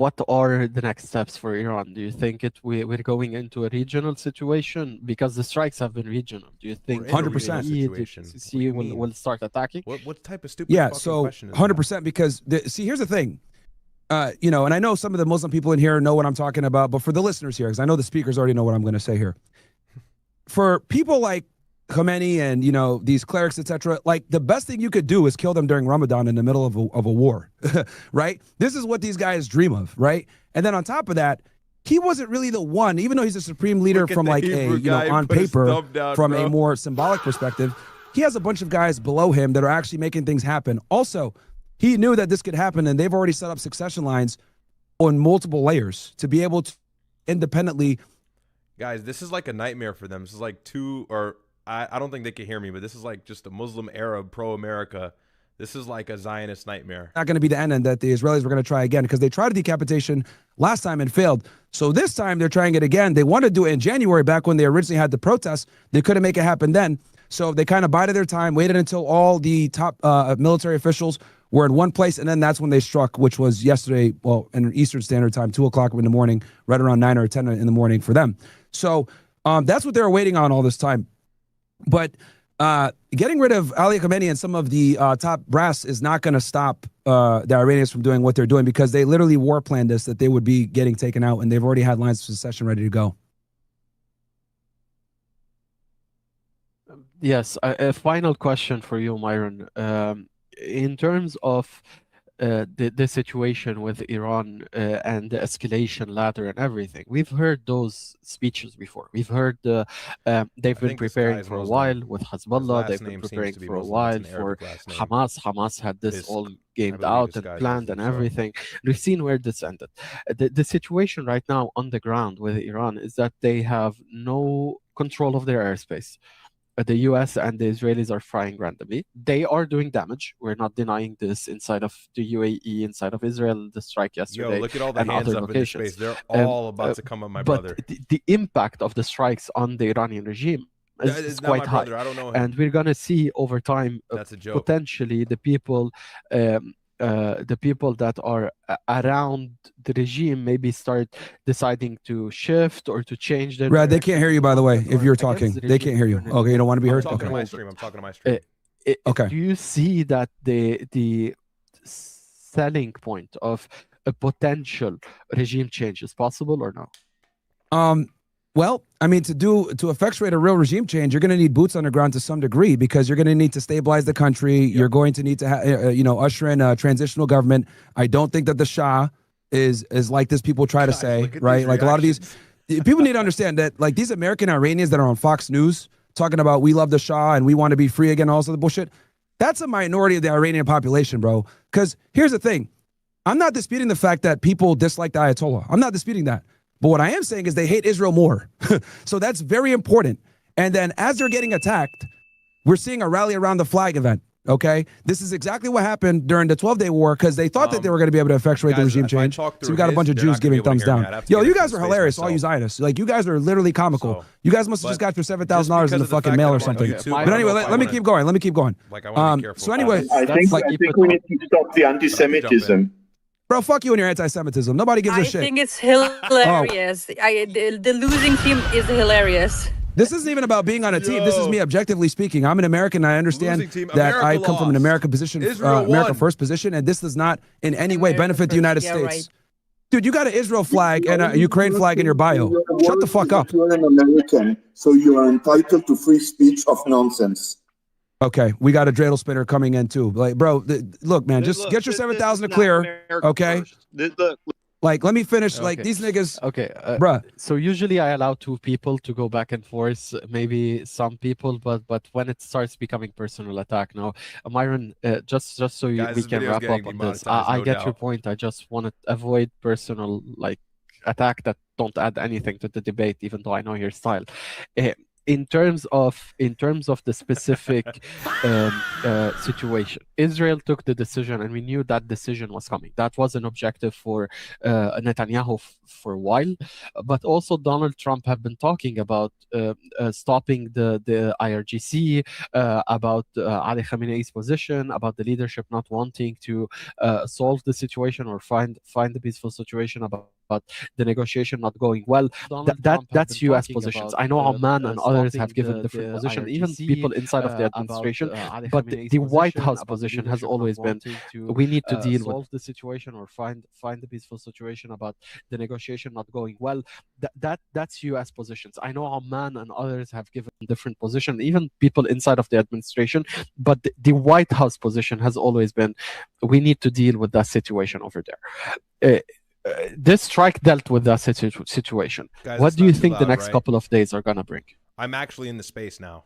what are the next steps for Iran? Do you think we're going into a regional situation? Because the strikes have been regional. Do you think 100% UAE will start attacking? What type of stupid fucking question is 100%, because see, here's the thing. You know, and I know some of the Muslim people in here know what I'm talking about, but for the listeners here, because I know the speakers already know what I'm going to say here. For people like Khomeini and, you know, these clerics, etc., like the best thing you could do is kill them during Ramadan in the middle of a war, right? This is what these guys dream of, right? And then on top of that, he wasn't really the one, even though he's a supreme leader from like a, you know, on paper, from a more symbolic perspective, he has a bunch of guys below him that are actually making things happen. Also, he knew that this could happen, and they've already set up succession lines on multiple layers to be able to independently. Guys, this is like a nightmare for them. This is like I don't think they can hear me, but this is like just a Muslim Arab pro-America. This is like a Zionist nightmare. Not going to be the end, and that the Israelis were going to try again, because they tried decapitation last time and failed. So this time they're trying it again. They wanted to do it in January, back when they originally had the protests. They couldn't make it happen then. So they kind of bided their time, waited until all the top military officials were in one place, and then that's when they struck, which was yesterday, well, in Eastern Standard Time, 2 o'clock in the morning, right around 9 or 10 in the morning for them. So that's what they were waiting on all this time. But getting rid of Ali Khamenei and some of the top brass is not going to stop the Iranians from doing what they're doing, because they literally war planned this, that they would be getting taken out, and they've already had lines of secession ready to go. Yes, a final question for you, Myron. In terms of the situation with Iran and the escalation ladder and everything, we've heard those speeches before. We've heard they've been preparing for a while with Hezbollah. They've been preparing for a while for Hamas. Hamas had this all gamed out and planned and everything. We've seen where this ended. The situation right now on the ground with Iran is that they have no control of their airspace. The US and the Israelis are flying randomly. They are doing damage. We're not denying this inside of the UAE, inside of Israel, the strike yesterday. Yo, look at all the hands up in space. They're all about to come on my brother. But the impact of the strikes on the Iranian regime is quite high. I don't know him. And we're going to see over time, potentially, the people that are around the regime maybe start deciding to shift or to change their. Brad, they can't hear you, by the way, if you're talking. They can't hear you. Okay, you don't want to be heard? I'm talking to my stream. Okay. Do you see that the selling point of a potential regime change is possible or no? Well, I mean, to effectuate a real regime change, you're going to need boots on the ground to some degree, because you're going to need to stabilize the country. Yep. You're going to need to, usher in a transitional government. I don't think that the Shah is like this people try to say, right? Like a lot of these people need to understand that, like, these American Iranians that are on Fox News talking about we love the Shah and we want to be free again, all this other bullshit. That's a minority of the Iranian population, bro. Because here's the thing. I'm not disputing the fact that people dislike the Ayatollah. I'm not disputing that. But what I am saying is they hate Israel more. So that's very important. And then as they're getting attacked, we're seeing a rally around the flag event. Okay, this is exactly what happened during the 12-day war, because they thought that they were going to be able to effectuate the regime change. So we got a bunch of Jews giving thumbs down. Yo, you guys are hilarious, all you Zionists. Like, you guys are literally comical. You guys must have just got your $7,000 in the fucking mail or something. But anyway, let me keep going. Let me keep going. So anyway, I think we need to stop the anti-Semitism. Bro, fuck you and your anti-Semitism. Nobody gives a shit. I think it's hilarious. The losing team is hilarious. This isn't even about being on a team. This is me objectively speaking. I'm an American. I understand that I come from an American position, America first position, and this does not in any way benefit the United States. Right. Dude, you got an Israel flag and a Ukraine flag in your bio. Shut the fuck up. You're an American, so you are entitled to free speech of nonsense. Okay, we got a dreidel spinner coming in too. Like, bro, look, man, just get your 7,000 to clear, okay? Like, let me finish. Okay. Like, these niggas. Okay, bruh. So usually I allow two people to go back and forth, maybe some people, but when it starts becoming personal attack, no. Myron, just so we can wrap up on this. I get your point. I just want to avoid personal attack that don't add anything to the debate, even though I know your style. in terms of the specific situation, Israel took the decision, and we knew that decision was coming. That was an objective for Netanyahu for a while, but also Donald Trump have been talking about stopping the IRGC, about Ali Khamenei's position, about the leadership not wanting to solve the situation or find a peaceful situation, about the negotiation not going well. That's U.S. positions. I know Oman and others have given different positions, even people inside of the administration. But the White House position has always been, we need to deal with the situation or find a peaceful situation, about the negotiation not going well. That's U.S. positions. I know Oman and others have given different positions, even people inside of the administration. But the White House position has always been, we need to deal with that situation over there. This strike dealt with that situation. Guys, what it's do you not too think the loud, next right? couple of days are gonna bring? I'm actually in the space now.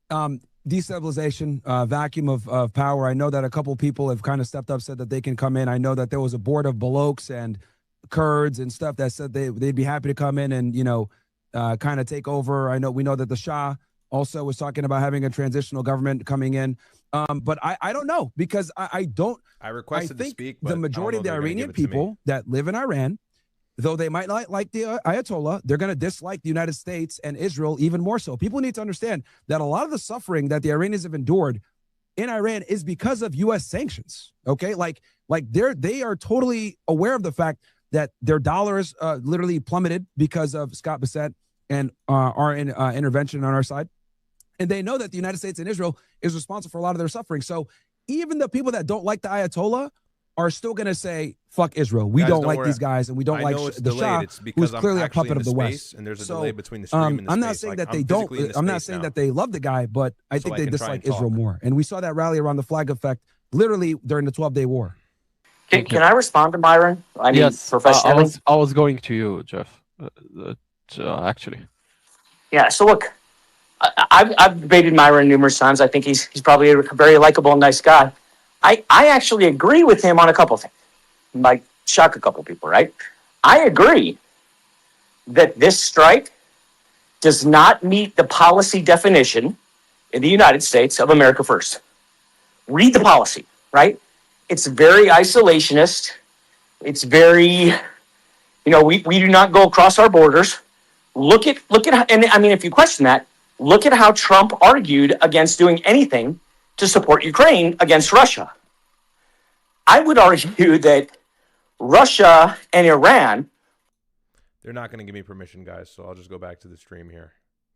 Destabilization, vacuum of power. I know that a couple people have kind of stepped up, said that they can come in. I know that there was a board of Baloks and Kurds and stuff that said they'd be happy to come in and, kind of take over. We know that the Shah also was talking about having a transitional government coming in. But I don't know, because I requested to think speak, the but majority of the I don't know if they're gonna Iranian give it to me. people that live in Iran, though they might not like the Ayatollah, they're going to dislike the United States and Israel even more so. People need to understand that a lot of the suffering that the Iranians have endured in Iran is because of U.S. sanctions. Okay, like they are totally aware of the fact that their dollars literally plummeted because of Scott Bessent and our intervention on our side. And they know that the United States and Israel is responsible for a lot of their suffering. So even the people that don't like the Ayatollah are still going to say, fuck Israel. We Guys, don't don't like worry. these guys, and we don't I like know it's the delayed. Shah, It's who's because I'm clearly a actually puppet in of the space, West. and there's a So, delay between the stream and the I'm space. not saying Like, that I'm they don't. physically in the I'm not space saying now. that they love the guy, but I So think I they can try dislike and Israel talk. more. And we saw that rally around the flag effect literally during the 12-day war. Can I respond to Myron? I mean, Yes, professionally. I was going to you, Jeff. Actually, Yeah. So look, I've debated Myron numerous times. I think he's probably a very likable and nice guy. I actually agree with him on a couple things. Might shock a couple people, right? I agree that this strike does not meet the policy definition in the United States of America First. Read the policy, right? It's very isolationist. It's very, we do not go across our borders. Look at how, and I mean, if you question that, look at how Trump argued against doing anything to support Ukraine against Russia. I would argue that Russia and Iran They're not going to give me permission, guys, so I'll just go back to the stream here.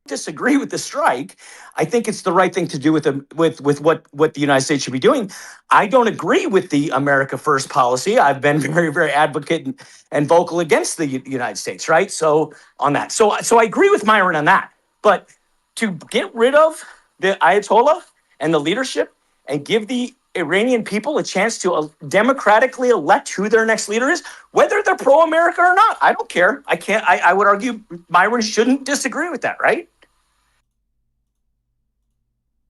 disagree with the strike. I think it's the right thing to do with what the United States should be doing. I don't agree with the America First policy. I've been very, very advocate and vocal against the United States, right? So on that. So I agree with Myron on that. But to get rid of the Ayatollah and the leadership and give the Iranian people a chance to democratically elect who their next leader is, whether they're pro-America or not, I don't care. I would argue Myron shouldn't disagree with that, right?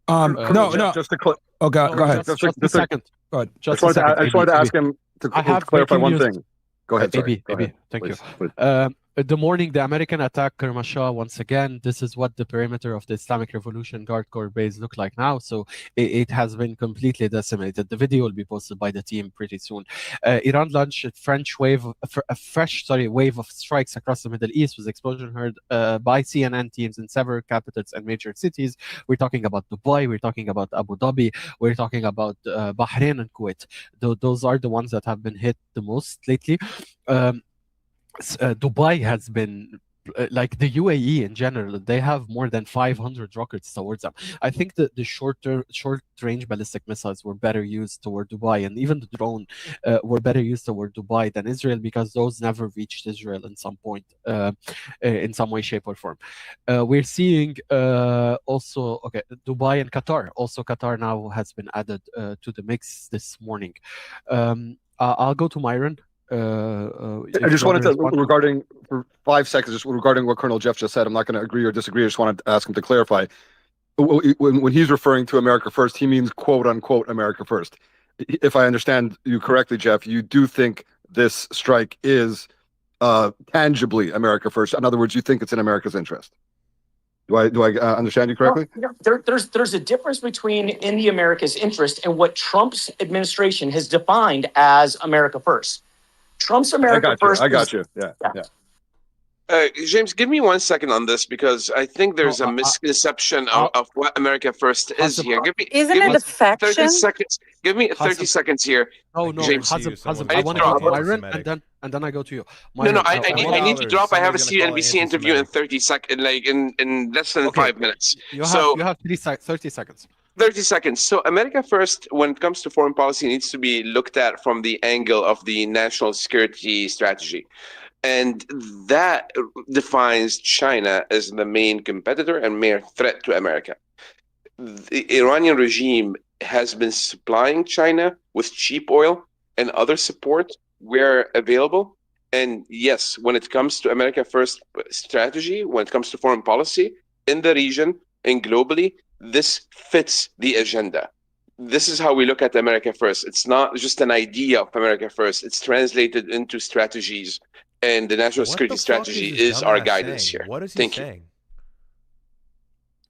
No. Just to go ahead. Just a second. Go ahead. I just wanted to ask him to I have clarify breaking one news. thing. Go ahead, sorry. Go Maybe. ahead. Thank Please, you. please. The morning the American attacked Kermanshah once again. This is what the perimeter of the Islamic Revolution Guard Corps base look like now. So it has been completely decimated. The video will be posted by the team pretty soon. Iran launched a fresh wave of strikes across the Middle East, with explosion heard by CNN teams in several capitals and major cities. We're talking about Dubai, we're talking about Abu Dhabi, we're talking about Bahrain and Kuwait. Those are the ones that have been hit the most lately. Dubai has been like the UAE in general. They have more than 500 rockets towards them. I think that the short-range ballistic missiles were better used toward Dubai, and even the drone were better used toward Dubai than Israel, because those never reached Israel in some point, in some way, shape, or form. We're seeing also, Dubai and Qatar. Also, Qatar now has been added to the mix this morning. I'll go to Myron. I just wanted to, regarding, for 5 seconds, just regarding what Colonel Jeff just said, I'm not going to agree or disagree. I just wanted to ask him to clarify. When he's referring to America First, he means quote unquote America First. If I understand you correctly, Jeff, you do think this strike is tangibly America First. In other words, you think it's in America's interest. Do I understand you correctly? There's a difference between in the America's interest and what Trump's administration has defined as America first. Trump's America first. I got you. Yeah. James, give me 1 second on this because I think there's a misconception of what America First is here. Isn't it a faction? 30 seconds. Give me 30 seconds here. No, James. Hazem, I want to go to Myron and then I go to you. Myron, No, I need to drop. I have a CNBC interview in 30 seconds, like in less than 5 minutes. You have 30 seconds. 30 seconds. So America First, when it comes to foreign policy, needs to be looked at from the angle of the national security strategy. And that defines China as the main competitor and main threat to America. The Iranian regime has been supplying China with cheap oil and other support where available. And yes, when it comes to America First strategy, when it comes to foreign policy in the region and globally, this fits the agenda. This is how we look at America First. It's not just an idea of America First. It's translated into strategies. And the national security strategy is our guidance here. What is he Thank saying?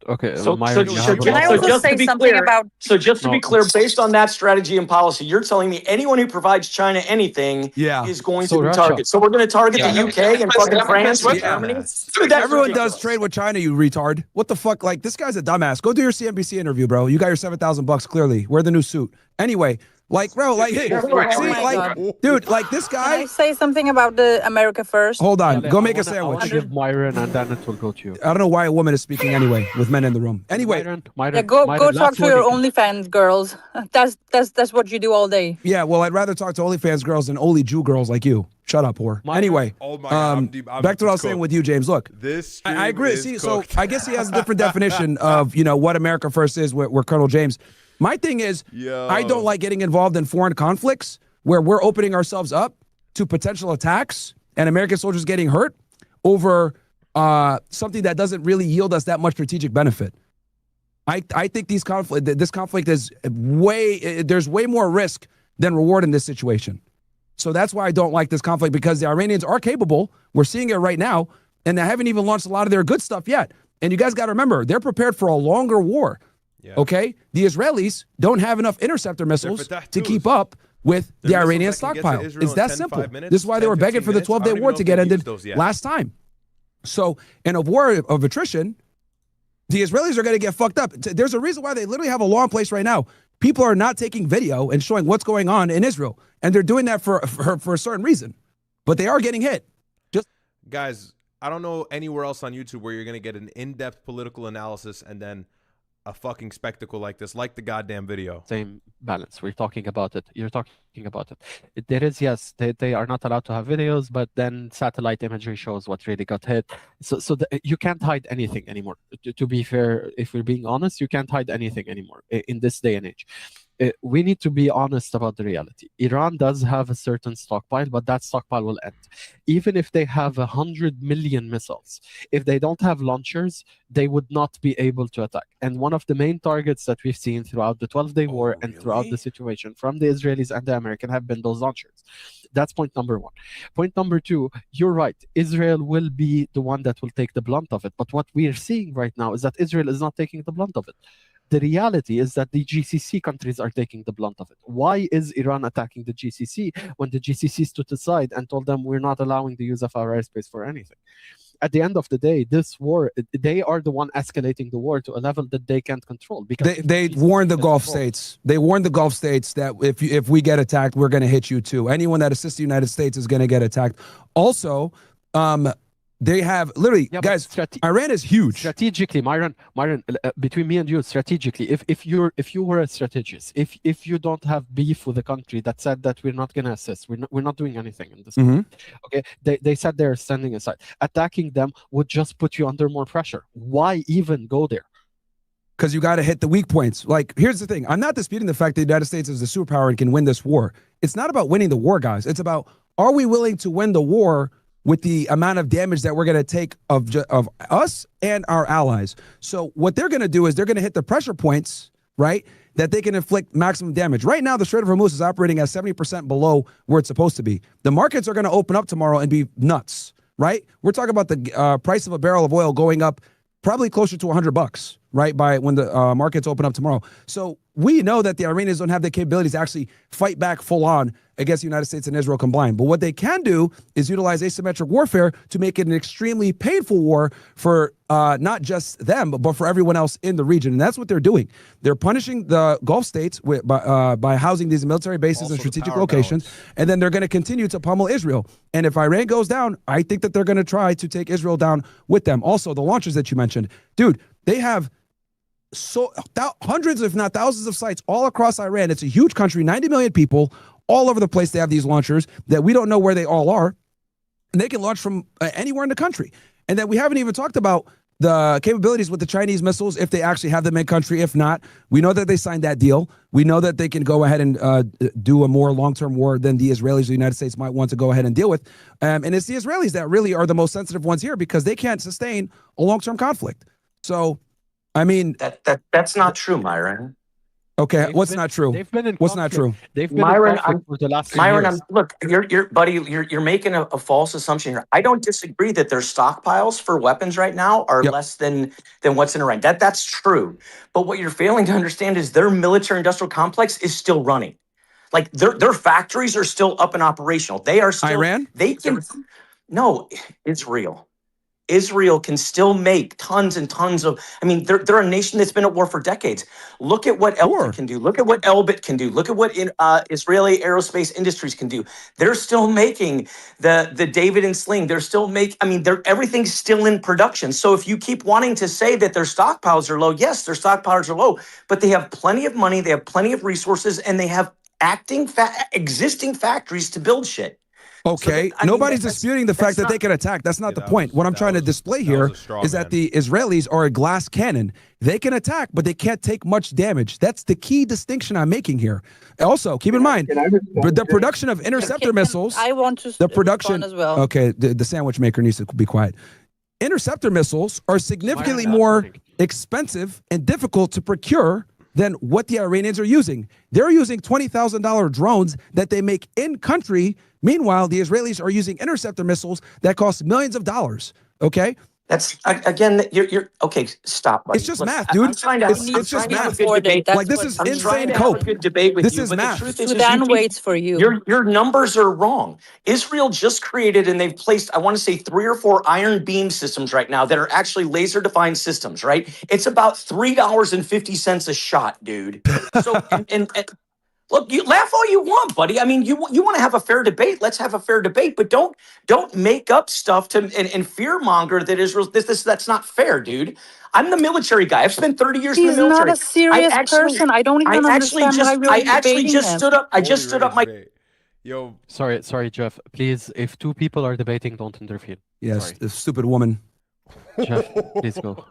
Okay, So Myron, Can I also say something about? So just to be clear, based on that strategy and policy, you're telling me anyone who provides China anything is going to be Russia. targeted. So we're going to target the UK and fucking France and Germany. Dude, that's Everyone ridiculous. does trade with China, you retard. What the fuck? Like, this guy's a dumbass. Go do your CNBC interview, bro. You got your $7,000 clearly. Wear the new suit. Anyway, like, bro, like, hey, Oh see, my like, God. dude, like this Can guy. I say something about the America First? Hold on, go make a I want to sandwich. give Myron and then it will go to you. I don't know why a woman is speaking anyway with men in the room. Anyway, Myron, Yeah, go Myron, talk last to your warning. OnlyFans girls. That's what you do all day. yeah, well, I'd rather talk to OnlyFans girls than only Jew girls like you. Shut up, whore. Anyway, Oh my God, I'm back to what I was cooked. saying with you, James. Look, This I agree. is See, so cooked. I guess he has a different definition of what America First is. Where Colonel James. My thing is, I don't like getting involved in foreign conflicts where we're opening ourselves up to potential attacks and American soldiers getting hurt over something that doesn't really yield us that much strategic benefit. I think this conflict is there's way more risk than reward in this situation. So that's why I don't like this conflict, because the Iranians are capable. We're seeing it right now, and they haven't even launched a lot of their good stuff yet. And you guys got to remember, they're prepared for a longer war. Yeah. Okay? The Israelis don't have enough interceptor missiles to keep up with the missiles Iranian that can get to stockpile. Israel It's in that 10, simple. 5 minutes, This is why they 10, were begging 15 for the minutes. I 12-day don't war even to know get if they've ended used those yet. last time. So in a war of attrition, the Israelis are going to get fucked up. There's a reason why they literally have a law in place right now. People are not taking video and showing what's going on in Israel. And they're doing that for a certain reason. But they are getting hit. Guys, I don't know anywhere else on YouTube where you're going to get an in-depth political analysis and then a fucking spectacle like this, like the goddamn video. Same balance. We're talking about it. You're talking about it. There is, yes, they are not allowed to have videos, but then satellite imagery shows what really got hit. So you can't hide anything anymore. To be fair, if we're being honest, you can't hide anything anymore in this day and age. We need to be honest about the reality. Iran does have a certain stockpile, but that stockpile will end. Even if they have 100 million missiles, if they don't have launchers, they would not be able to attack. And one of the main targets that we've seen throughout the 12-day war and throughout the situation from the Israelis and the Americans have been those launchers. That's point number one. Point number two, you're right. Israel will be the one that will take the blunt of it. But what we're seeing right now is that Israel is not taking the blunt of it. The reality is that the GCC countries are taking the blunt of it. Why is Iran attacking the GCC when the GCC stood aside and told them we're not allowing the use of our airspace for anything? At the end of the day, this war, they are the one escalating the war to a level that they can't control. Because They warned the Gulf states. They warned the Gulf states that if we get attacked, we're going to hit you too. Anyone that assists the United States is going to get attacked. Also, they have literally, guys. Iran is huge. Strategically, Myron, between me and you, strategically, if you were a strategist, if you don't have beef with the country that said that we're not going to assist, we're not doing anything in this. Okay, they said they're standing aside. Attacking them would just put you under more pressure. Why even go there? Because you got to hit the weak points. Like, here's the thing. I'm not disputing the fact that the United States is a superpower and can win this war. It's not about winning the war, guys. It's about, are we willing to win the war with the amount of damage that we're going to take of us and our allies? So what they're going to do is they're going to hit the pressure points, right, that they can inflict maximum damage. Right now, the Strait of Hormuz is operating at 70% below where it's supposed to be. The markets are going to open up tomorrow and be nuts, right? We're talking about the price of a barrel of oil going up probably closer to $100, right? By when the markets open up tomorrow. So we know that the Iranians don't have the capabilities to actually fight back full on against the United States and Israel combined. But what they can do is utilize asymmetric warfare to make it an extremely painful war for not just them, but for everyone else in the region. And that's what they're doing. They're punishing the Gulf states by housing these military bases Also in the strategic power locations. balance. And then they're going to continue to pummel Israel. And if Iran goes down, I think that they're going to try to take Israel down with them. Also, the launchers that you mentioned, dude, they have hundreds, if not thousands of sites all across Iran. It's a huge country, 90 million people all over the place. They have these launchers that we don't know where they all are. And they can launch from anywhere in the country. And then we haven't even talked about the capabilities with the Chinese missiles, if they actually have them in country. If not, we know that they signed that deal. We know that they can go ahead and do a more long-term war than the Israelis or the United States might want to go ahead and deal with. And it's the Israelis that really are the most sensitive ones here because they can't sustain a long-term conflict. So, I mean, that's not true, Myron. Okay, They've what's been- not true? They've been in What's not conflict. true? They've been Myron, in conflict for the last 2 Myron, years. look, you're making a false assumption here. I don't disagree that their stockpiles for weapons right now are Yep. less than what's in Iran. That's true. But what you're failing to understand is their military industrial complex is still running. Like their factories are still up and operational. They are still Iran? They can no, Israel. Israel can still make tons and tons of. I mean, they're a nation that's been at war for decades. Look at what Sure. Elbit can do. Look at what Elbit can do. Look at what Israeli aerospace industries can do. They're still making the David and Sling. They're still everything's still in production. So if you keep wanting to say that their stockpiles are low, yes, their stockpiles are low, but they have plenty of money, they have plenty of resources, and they have existing factories to build shit. Okay, So nobody's that's- disputing the fact that's that they not- can attack. That's not Yeah, the that point. was- What I'm that trying to was- display that here was a straw is man. that the Israelis are a glass cannon. They can attack, but they can't take much damage. That's the key distinction I'm making here. Also, keep in mind, Can I respond? the production of interceptor missiles, I want to the respond production, as well. okay, the sandwich maker needs to be quiet. Interceptor missiles are significantly Myron, more that's expensive and difficult to procure than what the Iranians are using. They're using $20,000 drones that they make in country. Meanwhile, the Israelis are using interceptor missiles that cost millions of dollars. Okay, That's again. You're okay. Stop. Buddy. it's just Look, math, I'm dude. trying to. It's I'm just trying to have math. a good debate. That's Like this what- is I'm trying insane to have a cope. good debate with This you, is but math. the truth is Sudan you keep- waits for you. Your numbers are wrong. Israel just created and they've placed, I want to say, 3 or 4 iron beam systems right now that are actually laser defined systems. Right? It's about $3.50 a shot, dude. So and look, you laugh all you want, buddy. I mean, you want to have a fair debate. Let's have a fair debate, but don't make up stuff to and fear monger that Israel's that's not fair, dude. I'm the military guy. I've spent 30 years in He's the military. not a serious person. I don't even understand why we're debating him. stood up. I just stood up my. Yo, Sorry, Jeff. Please, if two people are debating, don't interfere. Yes, Sorry. this stupid woman. Jeff, please go.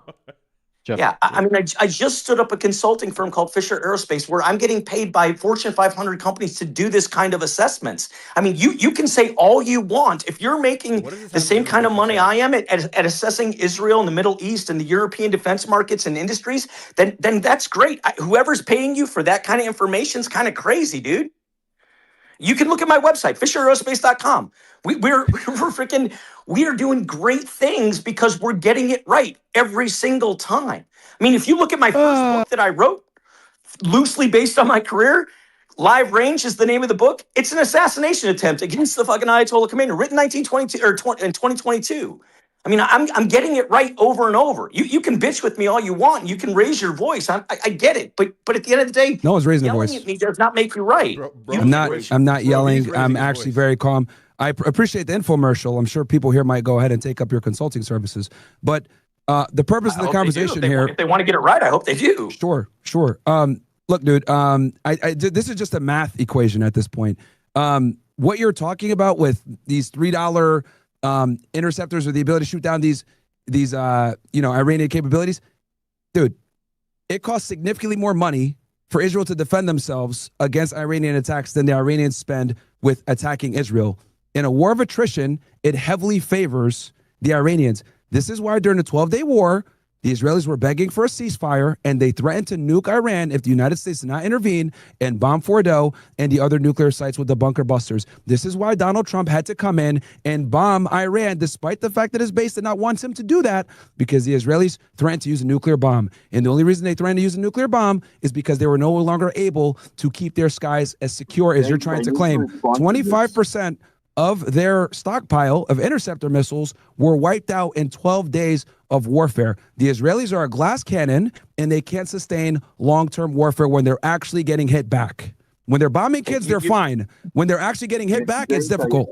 Jeff, Yeah, I mean, I just stood up a consulting firm called Fisher Aerospace, where I'm getting paid by Fortune 500 companies to do this kind of assessments. I mean, you can say all you want. If you're making What does this the have to same do with kind of what you money said? I am at assessing Israel and the Middle East and the European defense markets and industries, then that's great. Whoever's paying you for that kind of information is kind of crazy, dude. You can look at my website, FisherAerospace.com. We are doing great things because we're getting it right every single time. I mean, if you look at my first book that I wrote, loosely based on my career, Live Range is the name of the book. It's an assassination attempt against the fucking Ayatollah Khamenei, written 1922 or in 2022. I mean, I'm getting it right over and over. You can bitch with me all you want. You can raise your voice. I get it, but at the end of the day, No one's raising their yelling voice. at me does not make you right. Bro, You- I'm not Bro, yelling. he's I'm raising his actually voice. very calm. I appreciate the infomercial. I'm sure people here might go ahead and take up your consulting services. But the purpose of I the hope they do. conversation If here. they want to get it right, I hope they do. Sure. Look, dude. This is just a math equation at this point. What you're talking about with these $3 interceptors or the ability to shoot down these Iranian capabilities, dude, it costs significantly more money for Israel to defend themselves against Iranian attacks than the Iranians spend with attacking Israel. In a war of attrition, it heavily favors the Iranians. This is why during the 12-day war, The Israelis were begging for a ceasefire, and they threatened to nuke Iran if the United States did not intervene and bomb Fordow and the other nuclear sites with the bunker busters. This is why Donald Trump had to come in and bomb Iran, despite the fact that his base did not want him to do that, because the Israelis threatened to use a nuclear bomb. And the only reason they threatened to use a nuclear bomb is because they were no longer able to keep their skies as secure as you're trying to claim. 25% of their stockpile of interceptor missiles were wiped out in 12 days of warfare. The Israelis are a glass cannon, and they can't sustain long-term warfare when they're actually getting hit back. When they're bombing kids, they're fine. When they're actually getting hit back, it's difficult.